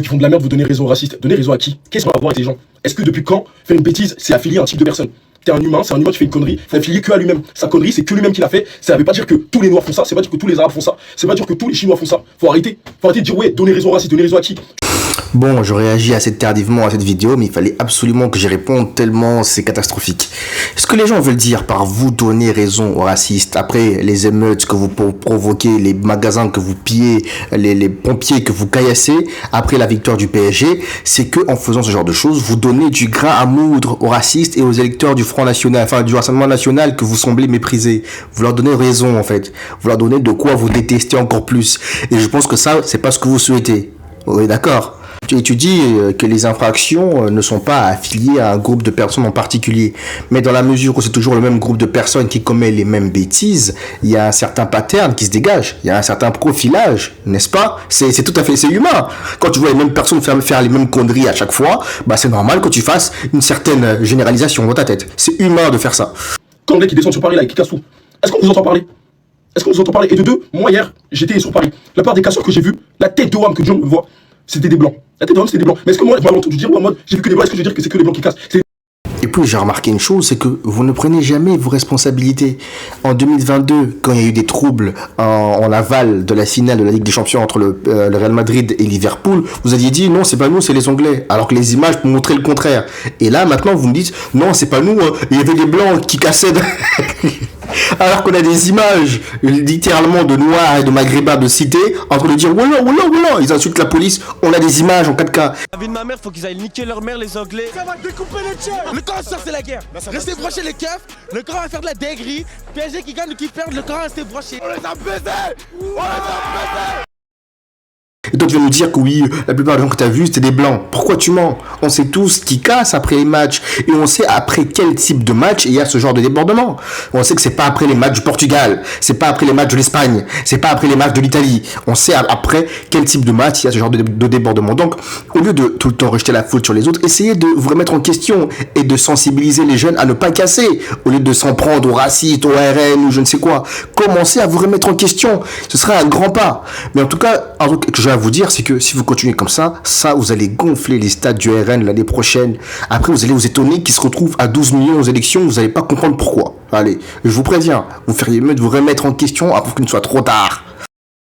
qui font de la merde, vous donnez raison aux racistes. Donnez raison à qui? Qu'est-ce qu'on va voir avec ces gens? Est-ce que depuis quand faire une bêtise, c'est affilié à un type de personne? T'es un humain, c'est un humain qui fait une connerie, c'est affilié que à lui-même. Sa connerie, c'est que lui-même qui l'a fait. Ça veut pas dire que tous les noirs font ça, c'est pas dire que tous les arabes font ça, c'est pas dire que tous les chinois font ça. Faut arrêter de dire ouais, donnez raison aux racistes, donnez raison à qui? Bon, je réagis assez tardivement à cette vidéo, mais il fallait absolument que j'y réponde tellement c'est catastrophique. Ce que les gens veulent dire par vous donner raison aux racistes, après les émeutes que vous provoquez, les magasins que vous pillez, les pompiers que vous caillassez, après la victoire du PSG, c'est que en faisant ce genre de choses, vous donnez du grain à moudre aux racistes et aux électeurs du Front National, enfin du Rassemblement National que vous semblez mépriser. Vous leur donnez raison en fait. Vous leur donnez de quoi vous détester encore plus. Et je pense que ça, c'est pas ce que vous souhaitez. Oui, d'accord. Et tu dis que les infractions ne sont pas affiliées à un groupe de personnes en particulier. Mais dans la mesure où c'est toujours le même groupe de personnes qui commet les mêmes bêtises, il y a un certain pattern qui se dégage. Il y a un certain profilage, n'est-ce pas? C'est tout à fait, c'est humain. Quand tu vois les mêmes personnes faire les mêmes conneries à chaque fois, bah c'est normal que tu fasses une certaine généralisation dans ta tête. C'est humain de faire ça. Quand le mec qui descend sur Paris là et qui casse tout, est-ce qu'on vous entend parler? Est-ce qu'on vous entend parler? Et de deux, moi hier, j'étais sur Paris. La part des casseurs que j'ai vus, la tête de Wam que John me voit, c'était des blancs. La tête de Wam, c'était des blancs. Mais est-ce que moi, je m'avais entendu dire, en mode, j'ai vu que des blancs, est-ce que je veux dire que c'est que les blancs qui cassent? Et puis j'ai remarqué une chose, c'est que vous ne prenez jamais vos responsabilités. En 2022, quand il y a eu des troubles en aval de la finale de la Ligue des Champions entre le Real Madrid et Liverpool, vous aviez dit non, c'est pas nous, c'est les Anglais. Alors que les images montraient le contraire. Et là, maintenant, vous me dites non, c'est pas nous, hein. Il y avait des blancs qui cassaient. Alors qu'on a des images littéralement de noirs et de maghrébins de cité en train de dire voilà, ils insultent la police, on a des images en 4K. La vie de ma mère, faut qu'ils aillent niquer leur mère, les Anglais. Ça va découper les chefs. Le camp sort, c'est la guerre. Restez brochés les keufs, le camp va faire de la dinguerie. PSG qui gagne ou qui perd, le camp va rester broché. On les a baisés. Et toi tu vas nous dire que oui, la plupart des gens que tu as vus c'était des blancs. Pourquoi tu mens? On sait tous qui cassent après les matchs. Et on sait après quel type de match il y a ce genre de débordement. On sait que c'est pas après les matchs du Portugal, c'est pas après les matchs de l'Espagne, c'est pas après les matchs de l'Italie. On sait après quel type de match il y a ce genre de débordement. Donc au lieu de tout le temps rejeter la faute sur les autres, essayez de vous remettre en question et de sensibiliser les jeunes à ne pas casser. Au lieu de s'en prendre aux racistes, aux RN ou je ne sais quoi. Commencez à vous remettre en question. Ce sera un grand pas. Mais en tout cas, un truc que je vais vous dire, c'est que si vous continuez comme ça, vous allez gonfler les stades du RN l'année prochaine. Après, vous allez vous étonner qu'ils se retrouvent à 12 millions aux élections, vous n'allez pas comprendre pourquoi. Allez, je vous préviens, vous feriez mieux de vous remettre en question avant qu'il ne soit trop tard.